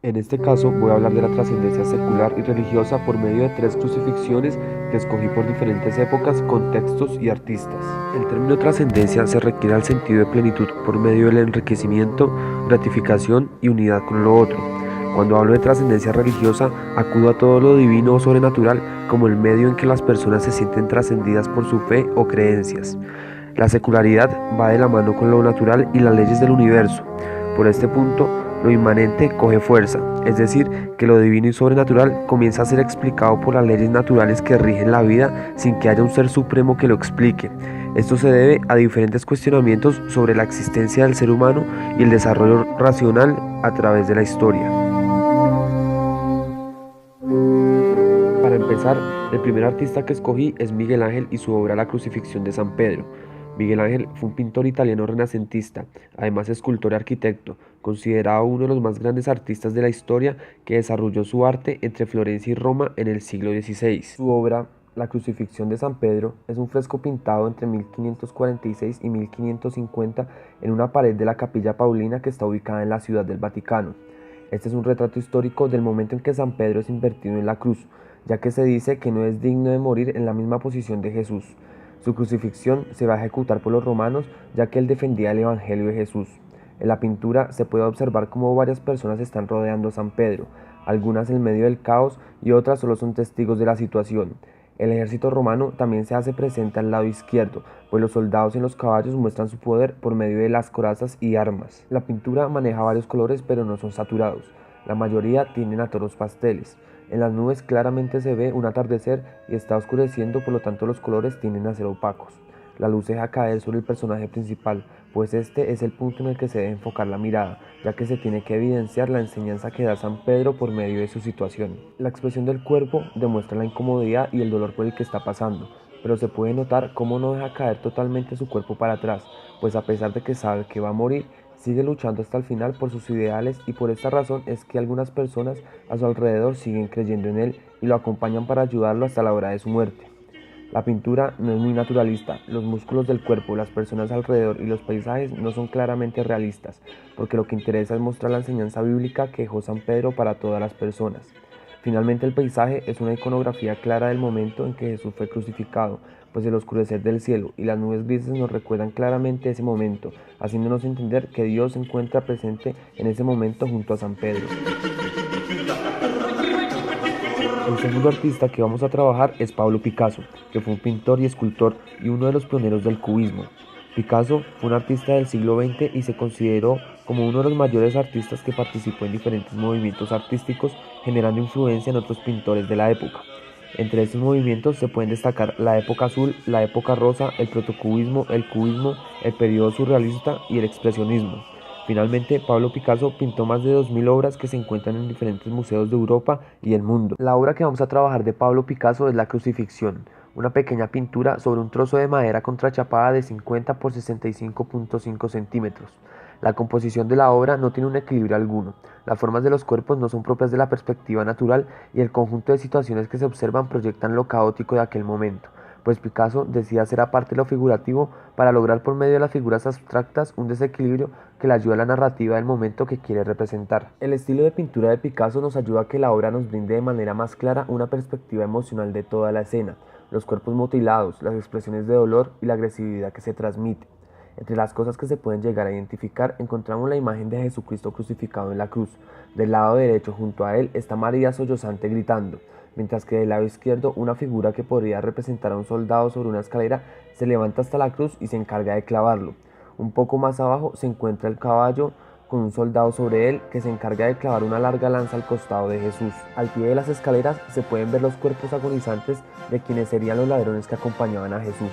En este caso voy a hablar de la trascendencia secular y religiosa por medio de tres crucifixiones que escogí por diferentes épocas, contextos y artistas. El término trascendencia se requiere al sentido de plenitud por medio del enriquecimiento, gratificación y unidad con lo otro. Cuando hablo de trascendencia religiosa, acudo a todo lo divino o sobrenatural como el medio en que las personas se sienten trascendidas por su fe o creencias. La secularidad va de la mano con lo natural y las leyes del universo. Por este punto, lo inmanente coge fuerza, es decir, que lo divino y sobrenatural comienza a ser explicado por las leyes naturales que rigen la vida sin que haya un ser supremo que lo explique. Esto se debe a diferentes cuestionamientos sobre la existencia del ser humano y el desarrollo racional a través de la historia. Para empezar, el primer artista que escogí es Miguel Ángel y su obra La Crucifixión de San Pedro. Miguel Ángel fue un pintor italiano renacentista, además escultor y arquitecto, considerado uno de los más grandes artistas de la historia que desarrolló su arte entre Florencia y Roma en el siglo XVI. Su obra, La Crucifixión de San Pedro, es un fresco pintado entre 1546 y 1550 en una pared de la Capilla Paulina que está ubicada en la Ciudad del Vaticano. Este es un retrato histórico del momento en que San Pedro es invertido en la cruz, ya que se dice que no es digno de morir en la misma posición de Jesús. Su crucifixión se va a ejecutar por los romanos, ya que él defendía el Evangelio de Jesús. En la pintura se puede observar cómo varias personas están rodeando a San Pedro, algunas en medio del caos y otras solo son testigos de la situación. El ejército romano también se hace presente al lado izquierdo, pues los soldados en los caballos muestran su poder por medio de las corazas y armas. La pintura maneja varios colores pero no son saturados. La mayoría tienden a tonos pasteles. En las nubes claramente se ve un atardecer y está oscureciendo, por lo tanto los colores tienden a ser opacos. La luz se deja caer sobre el personaje principal, pues este es el punto en el que se debe enfocar la mirada, ya que se tiene que evidenciar la enseñanza que da San Pedro por medio de su situación. La expresión del cuerpo demuestra la incomodidad y el dolor por el que está pasando, pero se puede notar cómo no deja caer totalmente su cuerpo para atrás, pues a pesar de que sabe que va a morir, sigue luchando hasta el final por sus ideales, y por esta razón es que algunas personas a su alrededor siguen creyendo en él y lo acompañan para ayudarlo hasta la hora de su muerte. La pintura no es muy naturalista, los músculos del cuerpo, las personas alrededor y los paisajes no son claramente realistas, porque lo que interesa es mostrar la enseñanza bíblica que dejó San Pedro para todas las personas. Finalmente, el paisaje es una iconografía clara del momento en que Jesús fue crucificado, pues el oscurecer del cielo y las nubes grises nos recuerdan claramente ese momento, haciéndonos entender que Dios se encuentra presente en ese momento junto a San Pedro. El segundo artista que vamos a trabajar es Pablo Picasso, que fue un pintor y escultor y uno de los pioneros del cubismo. Picasso fue un artista del siglo XX y se consideró como uno de los mayores artistas que participó en diferentes movimientos artísticos, generando influencia en otros pintores de la época. Entre estos movimientos se pueden destacar la época azul, la época rosa, el protocubismo, el cubismo, el periodo surrealista y el expresionismo. Finalmente, Pablo Picasso pintó más de 2000 obras que se encuentran en diferentes museos de Europa y el mundo. La obra que vamos a trabajar de Pablo Picasso es La Crucifixión, una pequeña pintura sobre un trozo de madera contrachapada de 50 por 65.5 centímetros. La composición de la obra no tiene un equilibrio alguno, las formas de los cuerpos no son propias de la perspectiva natural y el conjunto de situaciones que se observan proyectan lo caótico de aquel momento, pues Picasso decide hacer aparte lo figurativo para lograr por medio de las figuras abstractas un desequilibrio que le ayuda a la narrativa del momento que quiere representar. El estilo de pintura de Picasso nos ayuda a que la obra nos brinde de manera más clara una perspectiva emocional de toda la escena, los cuerpos mutilados, las expresiones de dolor y la agresividad que se transmite. Entre las cosas que se pueden llegar a identificar encontramos la imagen de Jesucristo crucificado en la cruz. Del lado derecho junto a él está María sollozante gritando, mientras que del lado izquierdo una figura que podría representar a un soldado sobre una escalera se levanta hasta la cruz y se encarga de clavarlo. Un poco más abajo se encuentra el caballo con un soldado sobre él que se encarga de clavar una larga lanza al costado de Jesús. Al pie de las escaleras se pueden ver los cuerpos agonizantes de quienes serían los ladrones que acompañaban a Jesús.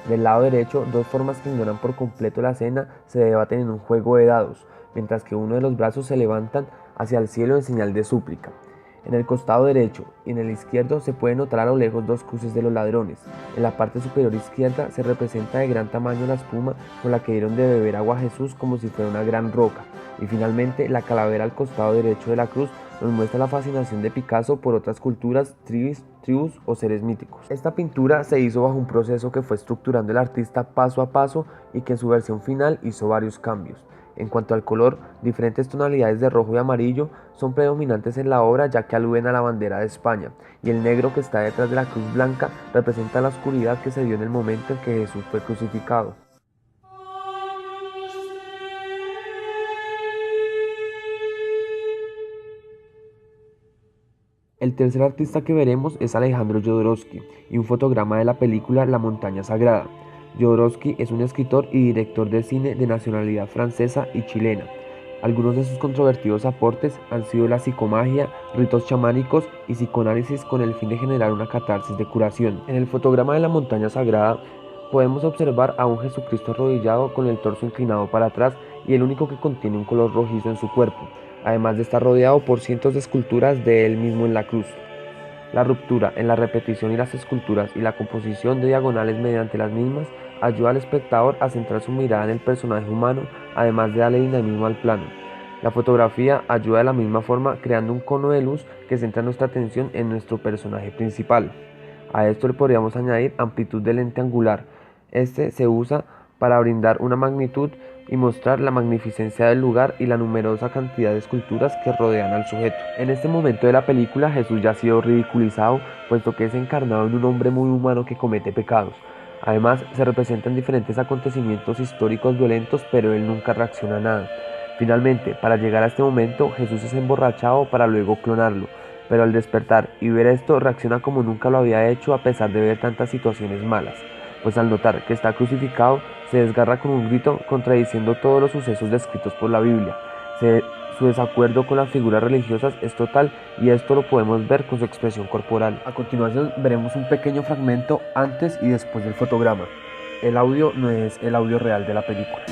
Del lado derecho, dos formas que ignoran por completo la escena se debaten en un juego de dados, mientras que uno de los brazos se levantan hacia el cielo en señal de súplica. En el costado derecho y en el izquierdo se pueden notar a lo lejos dos cruces de los ladrones. En la parte superior izquierda se representa de gran tamaño la espuma con la que dieron de beber agua a Jesús como si fuera una gran roca. Y finalmente la calavera al costado derecho de la cruz nos muestra la fascinación de Picasso por otras culturas, tribus o seres míticos. Esta pintura se hizo bajo un proceso que fue estructurando el artista paso a paso y que en su versión final hizo varios cambios. En cuanto al color, diferentes tonalidades de rojo y amarillo son predominantes en la obra ya que aluden a la bandera de España, y el negro que está detrás de la cruz blanca representa la oscuridad que se dio en el momento en que Jesús fue crucificado. El tercer artista que veremos es Alejandro Jodorowsky y un fotograma de la película La montaña sagrada. Jodorowsky es un escritor y director de cine de nacionalidad francesa y chilena. Algunos de sus controvertidos aportes han sido la psicomagia, ritos chamánicos y psicoanálisis con el fin de generar una catarsis de curación. En el fotograma de La montaña sagrada podemos observar a un Jesucristo arrodillado con el torso inclinado para atrás y el único que contiene un color rojizo en su cuerpo, además de estar rodeado por cientos de esculturas de él mismo en la cruz. La ruptura en la repetición y las esculturas y la composición de diagonales mediante las mismas ayuda al espectador a centrar su mirada en el personaje humano, además de darle dinamismo al plano. La fotografía ayuda de la misma forma creando un cono de luz que centra nuestra atención en nuestro personaje principal. A esto le podríamos añadir amplitud de lente angular. Este se usa para brindar una magnitud y mostrar la magnificencia del lugar y la numerosa cantidad de esculturas que rodean al sujeto. En este momento de la película Jesús ya ha sido ridiculizado, puesto que es encarnado en un hombre muy humano que comete pecados. Además, se representan diferentes acontecimientos históricos violentos, pero él nunca reacciona a nada. Finalmente, para llegar a este momento, Jesús es emborrachado para luego clonarlo, pero al despertar y ver esto reacciona como nunca lo había hecho a pesar de ver tantas situaciones malas, pues al notar que está crucificado, se desgarra con un grito contradiciendo todos los sucesos descritos por la Biblia. Su desacuerdo con las figuras religiosas es total y esto lo podemos ver con su expresión corporal. A continuación veremos un pequeño fragmento antes y después del fotograma. El audio no es el audio real de la película.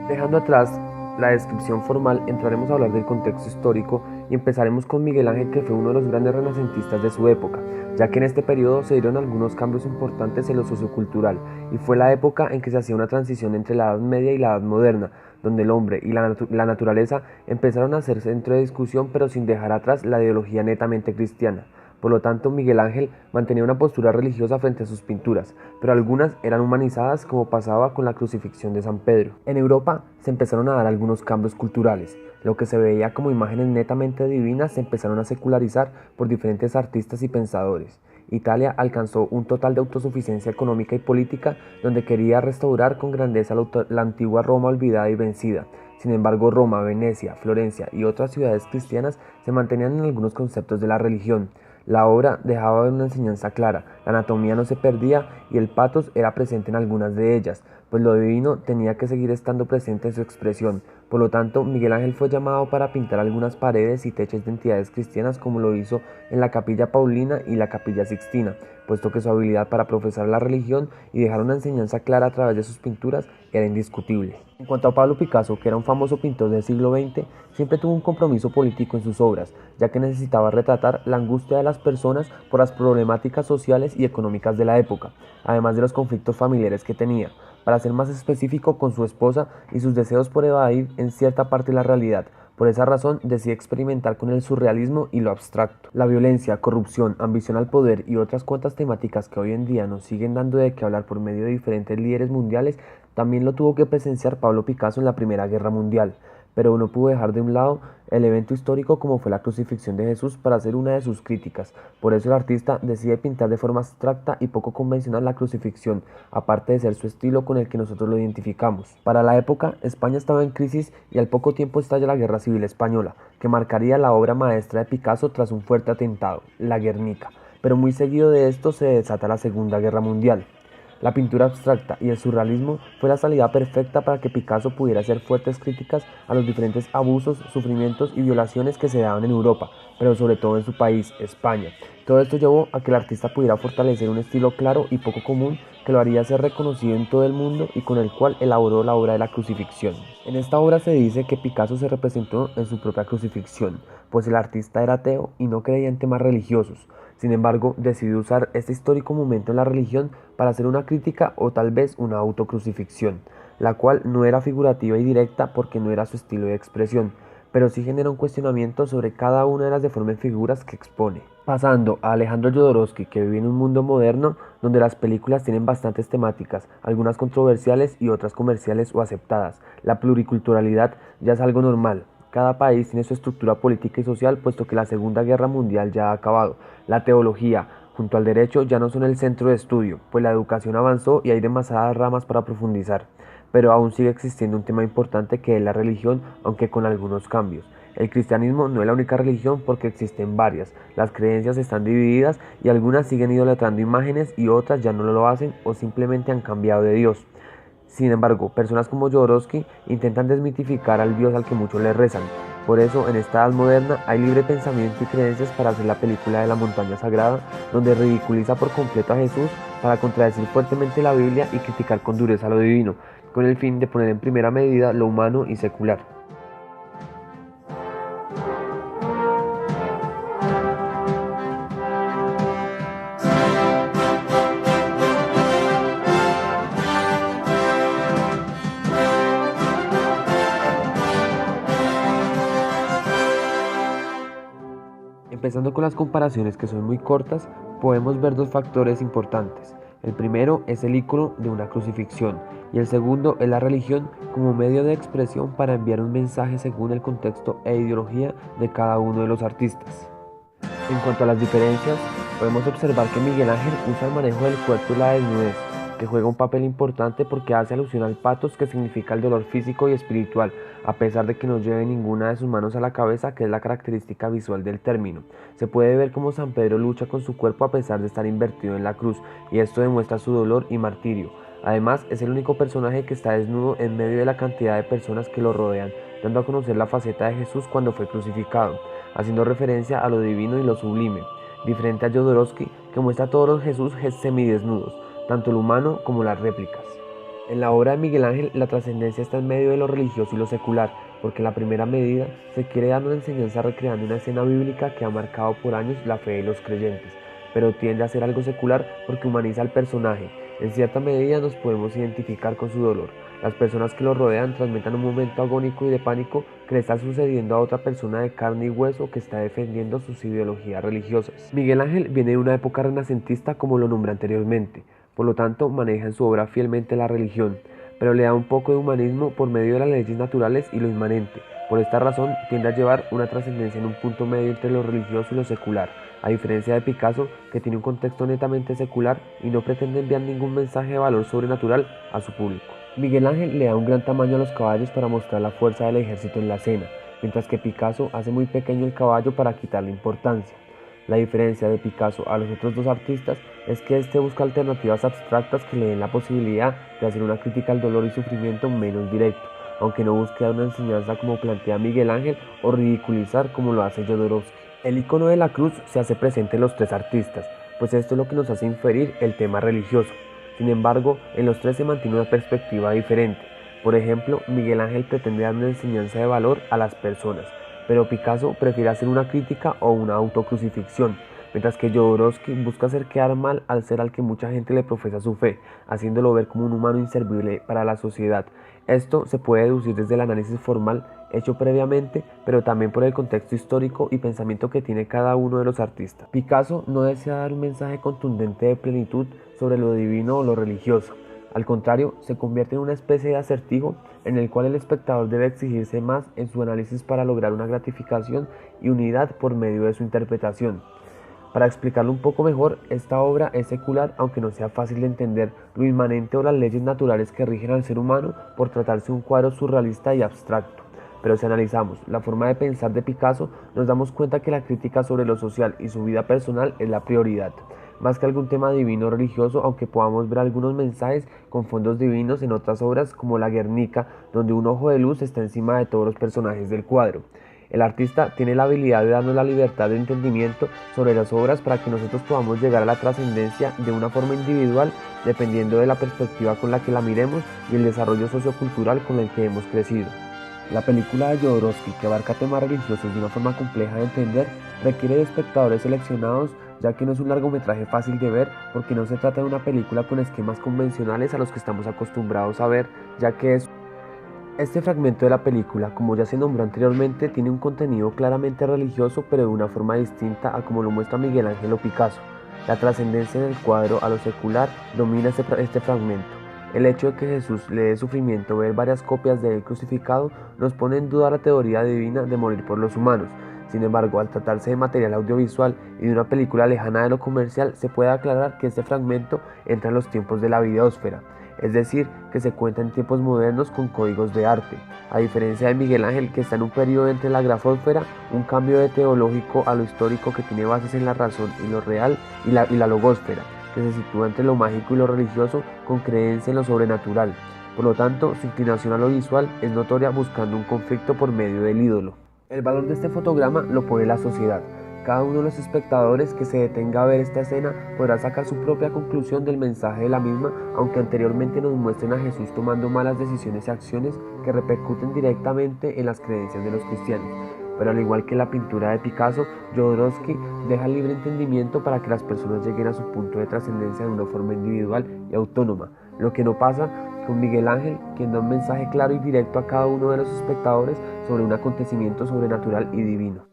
Dejando atrás la descripción formal, entraremos a hablar del contexto histórico y empezaremos con Miguel Ángel, que fue uno de los grandes renacentistas de su época, ya que en este periodo se dieron algunos cambios importantes en lo sociocultural y fue la época en que se hacía una transición entre la Edad Media y la Edad Moderna, donde el hombre y la naturaleza empezaron a ser centro de discusión, pero sin dejar atrás la ideología netamente cristiana. Por lo tanto, Miguel Ángel mantenía una postura religiosa frente a sus pinturas, pero algunas eran humanizadas, como pasaba con la crucifixión de San Pedro. En Europa se empezaron a dar algunos cambios culturales. Lo que se veía como imágenes netamente divinas se empezaron a secularizar por diferentes artistas y pensadores. Italia alcanzó un total de autosuficiencia económica y política, donde quería restaurar con grandeza la antigua Roma olvidada y vencida. Sin embargo, Roma, Venecia, Florencia y otras ciudades cristianas se mantenían en algunos conceptos de la religión. La obra dejaba ver una enseñanza clara, la anatomía no se perdía y el pathos era presente en algunas de ellas, pues lo divino tenía que seguir estando presente en su expresión. Por lo tanto, Miguel Ángel fue llamado para pintar algunas paredes y techos de entidades cristianas, como lo hizo en la Capilla Paulina y la Capilla Sixtina, puesto que su habilidad para profesar la religión y dejar una enseñanza clara a través de sus pinturas era indiscutible. En cuanto a Pablo Picasso, que era un famoso pintor del siglo XX, siempre tuvo un compromiso político en sus obras, ya que necesitaba retratar la angustia de las personas por las problemáticas sociales y económicas de la época, además de los conflictos familiares que tenía, para ser más específico, con su esposa y sus deseos por evadir en cierta parte la realidad. Por esa razón decide experimentar con el surrealismo y lo abstracto. La violencia, corrupción, ambición al poder y otras cuantas temáticas que hoy en día nos siguen dando de qué hablar por medio de diferentes líderes mundiales, también lo tuvo que presenciar Pablo Picasso en la Primera Guerra Mundial, pero no pudo dejar de un lado el evento histórico como fue la crucifixión de Jesús para hacer una de sus críticas. Por eso el artista decide pintar de forma abstracta y poco convencional la crucifixión, aparte de ser su estilo con el que nosotros lo identificamos. Para la época, España estaba en crisis y al poco tiempo estalla la Guerra Civil Española, que marcaría la obra maestra de Picasso tras un fuerte atentado, la Guernica. Pero muy seguido de esto se desata la Segunda Guerra Mundial. La pintura abstracta y el surrealismo fue la salida perfecta para que Picasso pudiera hacer fuertes críticas a los diferentes abusos, sufrimientos y violaciones que se daban en Europa, pero sobre todo en su país, España. Todo esto llevó a que el artista pudiera fortalecer un estilo claro y poco común que lo haría ser reconocido en todo el mundo y con el cual elaboró la obra de la crucifixión. En esta obra se dice que Picasso se representó en su propia crucifixión, pues el artista era ateo y no creía en temas religiosos. Sin embargo, decidió usar este histórico momento en la religión para hacer una crítica o tal vez una autocrucifixión, la cual no era figurativa y directa porque no era su estilo de expresión, pero sí genera un cuestionamiento sobre cada una de las deformes figuras que expone. Pasando a Alejandro Jodorowsky, que vive en un mundo moderno donde las películas tienen bastantes temáticas, algunas controversiales y otras comerciales o aceptadas. La pluriculturalidad ya es algo normal. Cada país tiene su estructura política y social, puesto que la Segunda Guerra Mundial ya ha acabado. La teología, junto al derecho, ya no son el centro de estudio, pues la educación avanzó y hay demasiadas ramas para profundizar. Pero aún sigue existiendo un tema importante, que es la religión, aunque con algunos cambios. El cristianismo no es la única religión, porque existen varias. Las creencias están divididas y algunas siguen idolatrando imágenes y otras ya no lo hacen o simplemente han cambiado de Dios. Sin embargo, personas como Jodorowsky intentan desmitificar al Dios al que muchos le rezan. Por eso, en esta edad moderna hay libre pensamiento y creencias para hacer la película de la montaña sagrada, donde ridiculiza por completo a Jesús para contradecir fuertemente la Biblia y criticar con dureza lo divino, con el fin de poner en primera medida lo humano y secular. Empezando con las comparaciones, que son muy cortas, podemos ver dos factores importantes. El primero es el icono de una crucifixión y el segundo es la religión como medio de expresión para enviar un mensaje según el contexto e ideología de cada uno de los artistas. En cuanto a las diferencias, podemos observar que Miguel Ángel usa el manejo del cuerpo y la desnudez, que juega un papel importante porque hace alusión al pathos, que significa el dolor físico y espiritual, a pesar de que no lleve ninguna de sus manos a la cabeza, que es la característica visual del término. Se puede ver cómo San Pedro lucha con su cuerpo a pesar de estar invertido en la cruz, y esto demuestra su dolor y martirio. Además, es el único personaje que está desnudo en medio de la cantidad de personas que lo rodean, dando a conocer la faceta de Jesús cuando fue crucificado, haciendo referencia a lo divino y lo sublime, diferente a Jodorowsky, que muestra a todos los Jesús semidesnudos, tanto el humano como las réplicas. En la obra de Miguel Ángel, la trascendencia está en medio de lo religioso y lo secular, porque en la primera medida se quiere dar una enseñanza recreando una escena bíblica que ha marcado por años la fe de los creyentes, pero tiende a ser algo secular porque humaniza al personaje. En cierta medida nos podemos identificar con su dolor. Las personas que lo rodean transmitan un momento agónico y de pánico que le está sucediendo a otra persona de carne y hueso que está defendiendo sus ideologías religiosas. Miguel Ángel viene de una época renacentista como lo nombré anteriormente, por lo tanto maneja en su obra fielmente la religión, pero le da un poco de humanismo por medio de las leyes naturales y lo inmanente. Por esta razón tiende a llevar una trascendencia en un punto medio entre lo religioso y lo secular, a diferencia de Picasso, que tiene un contexto netamente secular y no pretende enviar ningún mensaje de valor sobrenatural a su público. Miguel Ángel le da un gran tamaño a los caballos para mostrar la fuerza del ejército en la escena, mientras que Picasso hace muy pequeño el caballo para quitarle importancia. La diferencia de Picasso a los otros dos artistas es que este busca alternativas abstractas que le den la posibilidad de hacer una crítica al dolor y sufrimiento menos directo, aunque no busque dar una enseñanza como plantea Miguel Ángel o ridiculizar como lo hace Jodorowsky. El icono de la cruz se hace presente en los tres artistas, pues esto es lo que nos hace inferir el tema religioso. Sin embargo, en los tres se mantiene una perspectiva diferente. Por ejemplo, Miguel Ángel pretende dar una enseñanza de valor a las personas, pero Picasso prefiere hacer una crítica o una autocrucifixión, mientras que Jodorowsky busca hacer quedar mal al ser al que mucha gente le profesa su fe, haciéndolo ver como un humano inservible para la sociedad. Esto se puede deducir desde el análisis formal hecho previamente, pero también por el contexto histórico y pensamiento que tiene cada uno de los artistas. Picasso no desea dar un mensaje contundente de plenitud sobre lo divino o lo religioso. Al contrario, se convierte en una especie de acertijo en el cual el espectador debe exigirse más en su análisis para lograr una gratificación y unidad por medio de su interpretación. Para explicarlo un poco mejor, esta obra es secular aunque no sea fácil de entender lo inmanente o las leyes naturales que rigen al ser humano por tratarse de un cuadro surrealista y abstracto. Pero si analizamos la forma de pensar de Picasso, nos damos cuenta que la crítica sobre lo social y su vida personal es la prioridad, más que algún tema divino o religioso, aunque podamos ver algunos mensajes con fondos divinos en otras obras como La Guernica, donde un ojo de luz está encima de todos los personajes del cuadro. El artista tiene la habilidad de darnos la libertad de entendimiento sobre las obras para que nosotros podamos llegar a la trascendencia de una forma individual, dependiendo de la perspectiva con la que la miremos y el desarrollo sociocultural con el que hemos crecido. La película de Jodorowsky, que abarca temas religiosos de una forma compleja de entender, requiere de espectadores seleccionados, ya que no es un largometraje fácil de ver, porque no se trata de una película con esquemas convencionales a los que estamos acostumbrados a ver, ya que este fragmento de la película, como ya se nombró anteriormente, tiene un contenido claramente religioso, pero de una forma distinta a como lo muestra Miguel Ángel o Picasso. La trascendencia del cuadro a lo secular domina este fragmento. El hecho de que Jesús le dé sufrimiento ver varias copias de él crucificado nos pone en duda la teoría divina de morir por los humanos. Sin embargo, al tratarse de material audiovisual y de una película lejana de lo comercial, se puede aclarar que este fragmento entra en los tiempos de la videósfera, es decir, que se cuenta en tiempos modernos con códigos de arte. A diferencia de Miguel Ángel, que está en un periodo entre la grafósfera, un cambio de teológico a lo histórico que tiene bases en la razón y lo real, y la logósfera, que se sitúa entre lo mágico y lo religioso con creencia en lo sobrenatural. Por lo tanto, su inclinación a lo visual es notoria, buscando un conflicto por medio del ídolo. El valor de este fotograma lo pone la sociedad. Cada uno de los espectadores que se detenga a ver esta escena podrá sacar su propia conclusión del mensaje de la misma, aunque anteriormente nos muestren a Jesús tomando malas decisiones y acciones que repercuten directamente en las creencias de los cristianos. Pero al igual que la pintura de Picasso, Jodorowsky deja libre entendimiento para que las personas lleguen a su punto de trascendencia de una forma individual y autónoma, lo que no pasa con Miguel Ángel, quien da un mensaje claro y directo a cada uno de los espectadores sobre un acontecimiento sobrenatural y divino.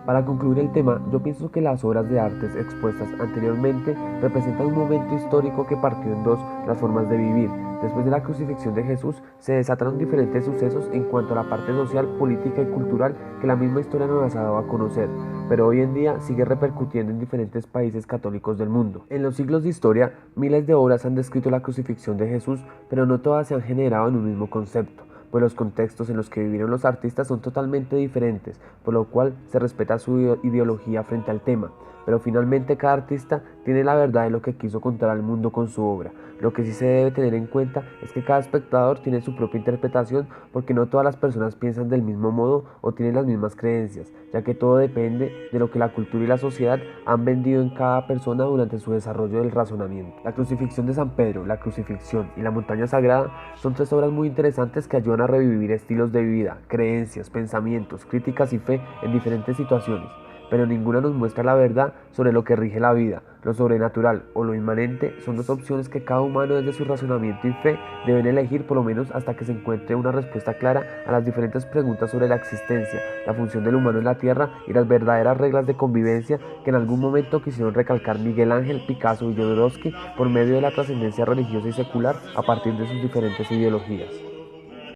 Para concluir el tema, yo pienso que las obras de artes expuestas anteriormente representan un momento histórico que partió en dos las formas de vivir. Después de la crucifixión de Jesús, se desataron diferentes sucesos en cuanto a la parte social, política y cultural que la misma historia nos ha dado a conocer, pero hoy en día sigue repercutiendo en diferentes países católicos del mundo. En los siglos de historia, miles de obras han descrito la crucifixión de Jesús, pero no todas se han generado en un mismo concepto, pues los contextos en los que vivieron los artistas son totalmente diferentes, por lo cual se respeta su ideología frente al tema. pero finalmente cada artista tiene la verdad de lo que quiso contar al mundo con su obra. Lo que sí se debe tener en cuenta es que cada espectador tiene su propia interpretación, porque no todas las personas piensan del mismo modo o tienen las mismas creencias, ya que todo depende de lo que la cultura y la sociedad han vendido en cada persona durante su desarrollo del razonamiento. La crucifixión de San Pedro, la crucifixión y la montaña sagrada son tres obras muy interesantes que ayudan a revivir estilos de vida, creencias, pensamientos, críticas y fe en diferentes situaciones, pero ninguna nos muestra la verdad sobre lo que rige la vida. Lo sobrenatural o lo inmanente son dos opciones que cada humano desde su razonamiento y fe deben elegir, por lo menos hasta que se encuentre una respuesta clara a las diferentes preguntas sobre la existencia, la función del humano en la tierra y las verdaderas reglas de convivencia que en algún momento quisieron recalcar Miguel Ángel, Picasso y Jodorowsky por medio de la trascendencia religiosa y secular a partir de sus diferentes ideologías.